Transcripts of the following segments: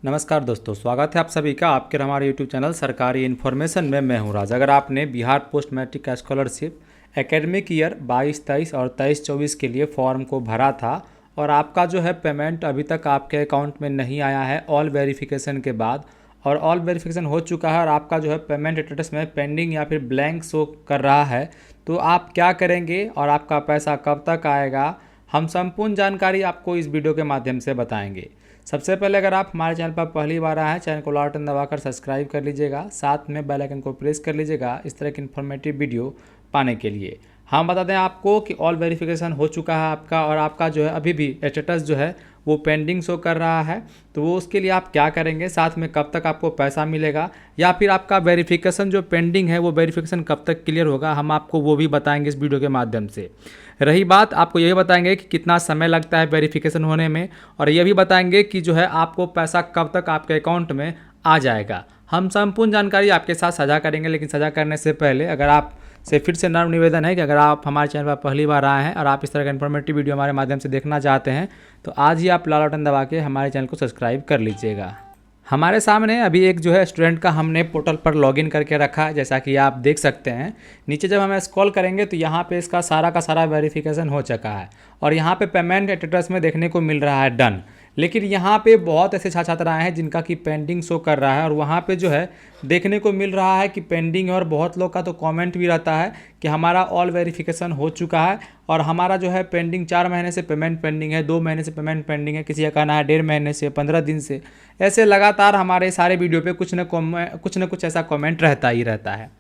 नमस्कार दोस्तों, स्वागत है आप सभी का आपके हमारे यूट्यूब चैनल सरकारी इन्फॉर्मेशन में। मैं हूं राज। अगर आपने Bihar post matric scholarship academic year 22-23 और 23-24 के लिए फॉर्म को भरा था और आपका जो है पेमेंट अभी तक आपके अकाउंट में नहीं आया है ऑल वेरिफिकेशन के बाद, और ऑल वेरिफिकेशन हो चुका है और आपका जो है पेमेंट स्टेटस में पेंडिंग या फिर ब्लैंक शो कर रहा है, तो आप क्या करेंगे और आपका पैसा कब तक आएगा, हम संपूर्ण जानकारी आपको इस वीडियो के माध्यम से बताएंगे। सबसे पहले अगर आप हमारे चैनल पर पहली बार आए हैं, चैनल को लाल बटन दबाकर सब्सक्राइब कर लीजिएगा, साथ में बेल आइकन को प्रेस कर लीजिएगा इस तरह की इन्फॉर्मेटिव वीडियो पाने के लिए। हम बता दें आपको कि ऑल वेरिफिकेशन हो चुका है आपका, और आपका जो है अभी भी स्टेटस जो है वो पेंडिंग शो कर रहा है। तो वो उसके लिए आप क्या करेंगे, साथ में कब तक आपको पैसा मिलेगा, या फिर आपका वेरिफिकेशन जो पेंडिंग है वो वेरिफिकेशन कब तक क्लियर होगा, हम आपको वो भी बताएंगे इस वीडियो के माध्यम से। रही बात, आपको ये बताएंगे कि कितना समय लगता है वेरिफिकेशन होने में, और ये भी बताएंगे कि जो है आपको पैसा कब तक आपके अकाउंट में आ जाएगा। हम संपूर्ण जानकारी आपके साथ साझा करेंगे, लेकिन साझा करने से पहले अगर आप से फिर से नम्र निवेदन है कि अगर आप हमारे चैनल पर पहली बार आए हैं और आप इस तरह का इन्फॉर्मेटिव वीडियो हमारे माध्यम से देखना चाहते हैं, तो आज ही आप लाल बटन दबा के हमारे चैनल को सब्सक्राइब कर लीजिएगा। हमारे सामने अभी एक जो है स्टूडेंट का हमने पोर्टल पर लॉगिन करके रखा है, जैसा कि आप देख सकते हैं। नीचे जब हम स्क्रॉल करेंगे तो यहाँ पे इसका सारा का सारा वेरिफिकेशन हो चुका है, और यहाँ पे पेमेंट स्टेटस में देखने को मिल रहा है डन। लेकिन यहाँ पे बहुत ऐसे छात्र आए हैं जिनका कि पेंडिंग शो कर रहा है, और वहाँ पे जो है देखने को मिल रहा है कि पेंडिंग है, और बहुत लोग का तो कमेंट भी रहता है कि हमारा ऑल वेरिफिकेशन हो चुका है और हमारा जो है पेंडिंग 4 महीने से पेमेंट पेंडिंग है, 2 महीने से पेमेंट पेंडिंग है, किसी का कहना है 1.5 महीने से, 15 दिन से। ऐसे लगातार हमारे सारे वीडियो पे कुछ न कुछ ऐसा कमेंट रहता ही रहता है।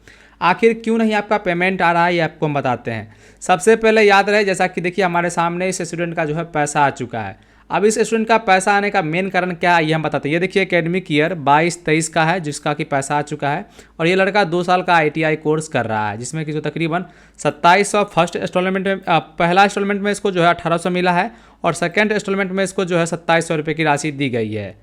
आखिर क्यों नहीं आपका पेमेंट आ रहा है, ये आपको हम बताते हैं। सबसे पहले याद रहे, जैसा कि देखिए हमारे सामने इस स्टूडेंट का जो है पैसा आ चुका है। अब इस स्टूडेंट का पैसा आने का मेन कारण क्या है ये हम बताते हैं। ये देखिए एकेडमिक ईयर 22-23 का है, जिसका कि पैसा आ चुका है, और ये लड़का 2 साल का ITI कोर्स कर रहा है, जिसमें कि जो तकरीबन 2700 फर्स्ट इंस्टॉलमेंट में पहला इंस्टॉलमेंट में इसको जो है 1800 मिला है, और सेकेंड इंस्टॉलमेंट में इसको जो है 2700 रुपये की राशि दी गई है।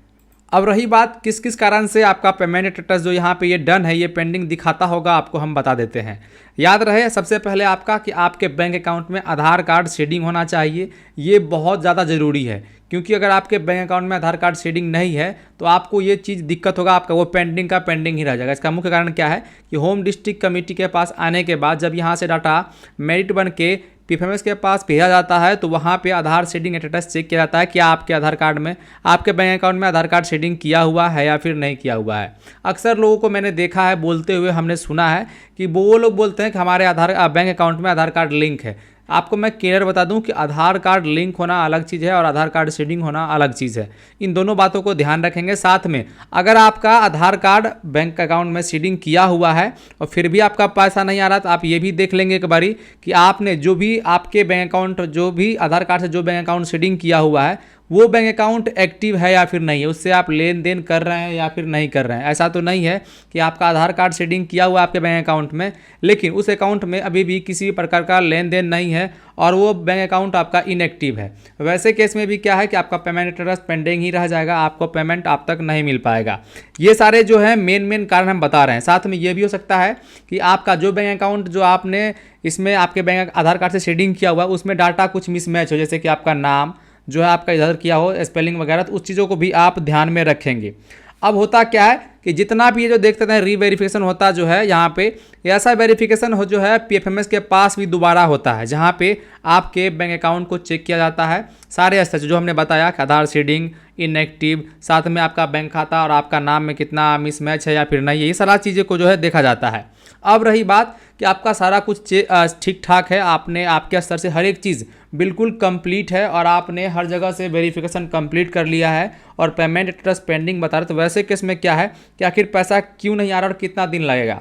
अब रही बात किस किस कारण से आपका पेमेंट स्टेटस जो यहाँ पे ये डन है, ये पेंडिंग दिखाता होगा, आपको हम बता देते हैं। याद रहे सबसे पहले आपका कि आपके बैंक अकाउंट में आधार कार्ड शेडिंग होना चाहिए। ये बहुत ज़्यादा ज़रूरी है, क्योंकि अगर आपके बैंक अकाउंट में आधार कार्ड शेडिंग नहीं है तो आपको ये चीज़ दिक्कत होगा, आपका वो पेंडिंग का पेंडिंग ही रह जाएगा। इसका मुख्य कारण क्या है कि होम डिस्ट्रिक्ट कमेटी के पास आने के बाद जब यहाँ से डाटा मेरिट बन के PFMS के पास भेजा जाता है, तो वहाँ पे आधार शेडिंग स्टेटस चेक किया जाता है कि आपके आधार कार्ड में, आपके बैंक अकाउंट में आधार कार्ड शेडिंग किया हुआ है या फिर नहीं किया हुआ है। अक्सर लोगों को मैंने देखा है बोलते हुए, हमने सुना है कि वो लोग बोलते हैं कि हमारे बैंक अकाउंट में आधार कार्ड लिंक है। आपको मैं क्लियर बता दूं कि आधार कार्ड लिंक होना अलग चीज़ है और आधार कार्ड शेडिंग होना अलग चीज़ है। इन दोनों बातों को ध्यान रखेंगे। साथ में अगर आपका आधार कार्ड बैंक अकाउंट में शेडिंग किया हुआ है और फिर भी आपका पैसा नहीं आ रहा, तो आप ये भी देख लेंगे एक बारी कि आपने जो भी आपके बैंक अकाउंट, जो भी आधार कार्ड से जो बैंक अकाउंट शेडिंग किया हुआ है, वो बैंक अकाउंट एक्टिव है या फिर नहीं है, उससे आप लेन देन कर रहे हैं या फिर नहीं कर रहे हैं। ऐसा तो नहीं है कि आपका आधार कार्ड शेडिंग किया हुआ आपके बैंक अकाउंट में, लेकिन उस अकाउंट में अभी भी किसी भी प्रकार का लेन देन नहीं है और वो बैंक अकाउंट आपका इनएक्टिव है। वैसे केस में भी क्या है कि आपका पेमेंट स्टेटस पेंडिंग ही रह जाएगा, आपको पेमेंट आप तक नहीं मिल पाएगा। ये सारे जो है मेन कारण हम बता रहे हैं। साथ में ये भी हो सकता है कि आपका जो बैंक अकाउंट जो आपने इसमें आपके बैंक आधार कार्ड से शेडिंग किया हुआ, उसमें डाटा कुछ मिसमैच हो, जैसे कि आपका नाम जो है आपका इधर किया हो, स्पेलिंग वगैरह, तो उस चीज़ों को भी आप ध्यान में रखेंगे। अब होता क्या है कि जितना भी ये जो देखते हैं रीवेरिफिकेशन होता जो है यहाँ पे, ऐसा वेरिफिकेशन हो जो है PFMS के पास भी दोबारा होता है, जहाँ पे आपके बैंक अकाउंट को चेक किया जाता है। सारे ऐसे जो हमने बताया कि आधार शेडिंग, इनएक्टिव, साथ में आपका बैंक खाता और आपका नाम में कितना मिसमैच है या फिर नहीं है, ये सारा चीज़ें को जो है देखा जाता है। अब रही बात कि आपका सारा कुछ ठीक ठाक है, आपने आपके स्तर से हर एक चीज़ बिल्कुल कंप्लीट है और आपने हर जगह से वेरिफिकेशन कंप्लीट कर लिया है और पेमेंट स्टेटस पेंडिंग बता रहे, तो वैसे केस में क्या है कि आखिर पैसा क्यों नहीं आ रहा और कितना दिन लगेगा।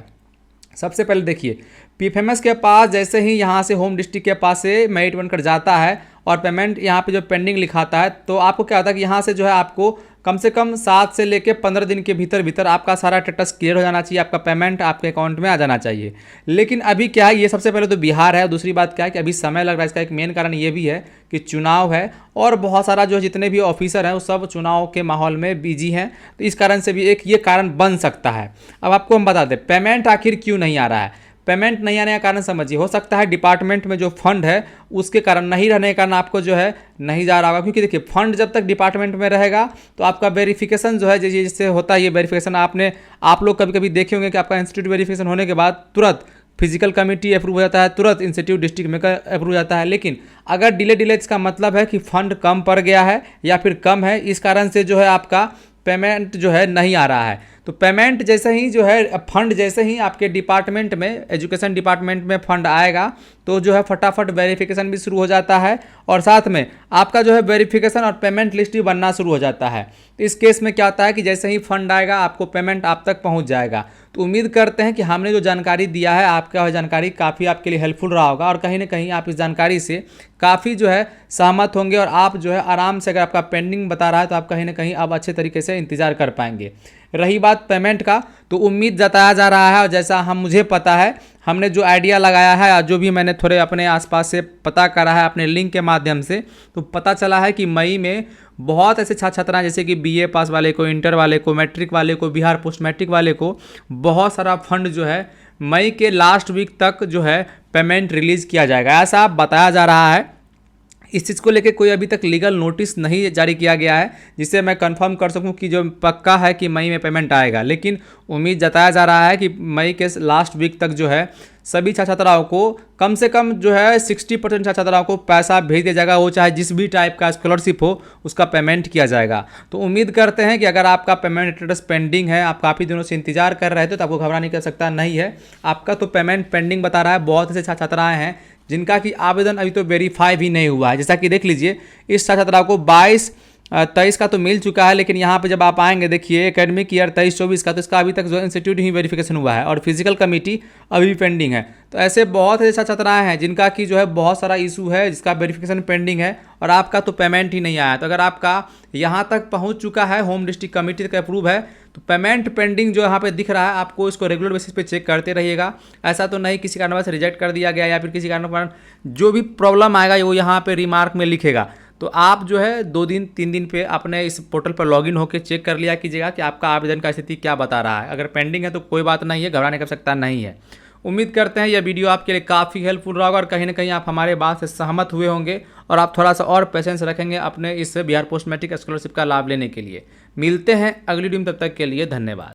सबसे पहले देखिए, PFMS के पास जैसे ही यहाँ से होम डिस्ट्रिक्ट के पास से मेरिट बनकर जाता है और पेमेंट यहाँ पे जो पेंडिंग लिखाता है, तो आपको क्या होता है कि यहाँ से जो है आपको कम से कम 7 से लेकर 15 दिन के भीतर आपका सारा स्टेटस क्लियर हो जाना चाहिए, आपका पेमेंट आपके अकाउंट में आ जाना चाहिए। लेकिन अभी क्या है, ये सबसे पहले तो बिहार है, दूसरी बात क्या है कि अभी समय लग रहा है। इसका एक मेन कारण ये भी है कि चुनाव है और बहुत सारा जो जितने भी ऑफिसर हैं वो सब चुनाव के माहौल में बिजी हैं, तो इस कारण से भी एक ये कारण बन सकता है। अब आपको हम बता दें पेमेंट आखिर क्यों नहीं आ रहा है। पेमेंट नहीं आने का कारण समझिए, हो सकता है डिपार्टमेंट में जो फंड है उसके कारण नहीं रहने के कारण आपको जो है नहीं जा रहा होगा, क्योंकि देखिए फंड जब तक डिपार्टमेंट में रहेगा तो आपका वेरिफिकेशन जो है जैसे होता है, ये वेरिफिकेशन आप लोग कभी कभी देखे होंगे कि आपका इंस्टीट्यूट वेरिफिकेशन होने के बाद तुरंत फिजिकल कमेटी अप्रूव हो जाता है, तुरंत इंस्टीट्यूट डिस्ट्रिक्ट में अप्रूव हो जाता है। लेकिन अगर डिले इसका मतलब है कि फंड कम पड़ गया है या फिर कम है, इस कारण से जो है आपका पेमेंट जो है नहीं आ रहा है। तो पेमेंट जैसे ही जो है फंड जैसे ही आपके डिपार्टमेंट में, एजुकेशन डिपार्टमेंट में फंड आएगा तो जो है फटाफट वेरिफिकेशन भी शुरू हो जाता है और साथ में आपका जो है वेरिफिकेशन और पेमेंट लिस्ट भी बनना शुरू हो जाता है। तो इस केस में क्या होता है कि जैसे ही फंड आएगा आपको पेमेंट आप तक पहुंच जाएगा। तो उम्मीद करते हैं कि हमने जो जानकारी दिया है आपका जानकारी काफ़ी आपके लिए हेल्पफुल रहा होगा और कहीं ना कहीं आप इस जानकारी से काफ़ी जो है सहमत होंगे और आप जो है आराम से, अगर आपका पेंडिंग बता रहा है तो आप कहीं ना कहीं अब अच्छे तरीके से इंतजार कर पाएंगे। रही बात पेमेंट का, तो उम्मीद जताया जा रहा है और जैसा मुझे पता है, हमने जो आइडिया लगाया है और जो भी मैंने थोड़े अपने आसपास से पता करा है अपने लिंक के माध्यम से, तो पता चला है कि मई में बहुत ऐसे छात्र छात्राएं जैसे कि बीए पास वाले को, इंटर वाले को, मैट्रिक वाले को, बिहार पोस्ट मैट्रिक वाले को बहुत सारा फंड जो है मई के लास्ट वीक तक जो है पेमेंट रिलीज़ किया जाएगा, ऐसा बताया जा रहा है। इस चीज़ को लेकर कोई अभी तक लीगल नोटिस नहीं जारी किया गया है जिससे मैं कंफर्म कर सकूं कि जो पक्का है कि मई में पेमेंट आएगा, लेकिन उम्मीद जताया जा रहा है कि मई के लास्ट वीक तक जो है सभी छात्र छात्राओं को कम से कम जो है 60% छात्र छात्राओं को पैसा भेज दिया जाएगा, वो चाहे जिस भी टाइप का स्कॉलरशिप हो उसका पेमेंट किया जाएगा। तो उम्मीद करते हैं कि अगर आपका पेमेंट स्टेटस पेंडिंग है, आप काफ़ी दिनों से इंतजार कर रहे थे, तो आपको घबराने की आवश्यकता नहीं है। आपका तो पेमेंट पेंडिंग बता रहा है। बहुत ऐसे छात्र छात्राएँ हैं जिनका कि आवेदन अभी तो वेरीफाई भी नहीं हुआ है, जैसा कि देख लीजिए इस छात्र छात्राओं को 22-23 का तो मिल चुका है, लेकिन यहाँ पे जब आप आएंगे देखिए एकेडमिक ईयर 23-24 का, तो इसका अभी तक जो इंस्टीट्यूट ही वेरिफिकेशन हुआ है और फिजिकल कमेटी अभी भी पेंडिंग है। तो ऐसे बहुत ऐसे छात्र छात्राएँ हैं जिनका कि जो है बहुत सारा इशू है, जिसका वेरिफिकेशन पेंडिंग है और आपका तो पेमेंट ही नहीं आया। तो अगर आपका यहाँ तक पहुँच चुका है, होम डिस्ट्रिक्ट कमेटी तक अप्रूव है, तो पेमेंट पेंडिंग जो यहाँ पे दिख रहा है आपको इसको रेगुलर बेसिस पे चेक करते रहिएगा। ऐसा तो नहीं किसी कारणवश रिजेक्ट कर दिया गया या फिर किसी कारण जो भी प्रॉब्लम आएगा वो यहाँ पे रिमार्क में लिखेगा। तो आप जो है 2-3 दिन पे अपने इस पोर्टल पर लॉगिन होकर चेक कर लिया कीजिएगा कि आपका आवेदन का स्थिति क्या बता रहा है। अगर पेंडिंग है तो कोई बात नहीं है, घबराने की आवश्यकता नहीं है। उम्मीद करते हैं यह वीडियो आपके लिए काफ़ी हेल्पफुल रहा होगा और कहीं ना कहीं आप हमारे बात से सहमत हुए होंगे और आप थोड़ा सा और पेशेंस रखेंगे अपने इस बिहार पोस्ट मैट्रिक स्कॉलरशिप का लाभ लेने के लिए। मिलते हैं अगली वीडियो में, तब तक के लिए धन्यवाद।